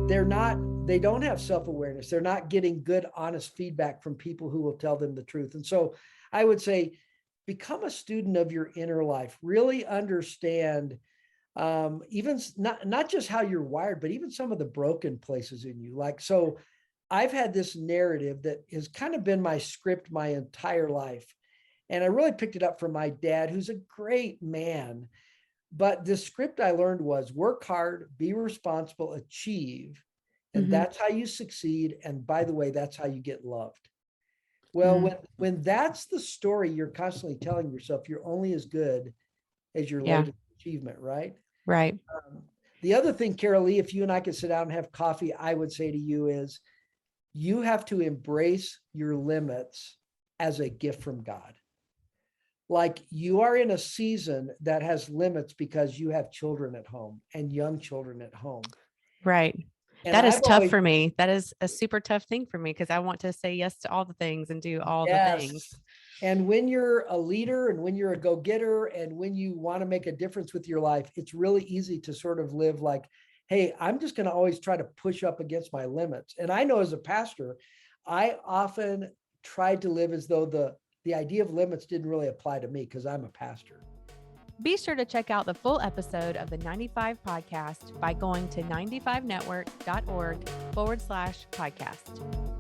they don't have self-awareness. They're not getting good, honest feedback from people who will tell them the truth. And so I would say, become a student of your inner life, really understand even not just how you're wired, but even some of the broken places in you. Like, so I've had this narrative that has kind of been my script my entire life. And I really picked it up from my dad, who's a great man. But the script I learned was work hard, be responsible, achieve. And that's how you succeed. And by the way, that's how you get loved. Well, when that's the story you're constantly telling yourself, you're only as good as your Yeah. latest achievement, right? Right. The other thing, Carol Lee, if you and I could sit down and have coffee, I would say to you is you have to embrace your limits as a gift from God. Like, you are in a season that has limits because you have children at home and young children at home. Right. And That is I've tough always, for me. That is a super tough thing for me because I want to say yes to all the things and do all the things. yes. And when you're a leader and when you're a go-getter and when you want to make a difference with your life, it's really easy to sort of live like, hey, I'm just going to always try to push up against my limits. And I know as a pastor, I often tried to live as though the idea of limits didn't really apply to me because I'm a pastor. Be sure to check out the full episode of the 95 podcast by going to 95network.org/podcast.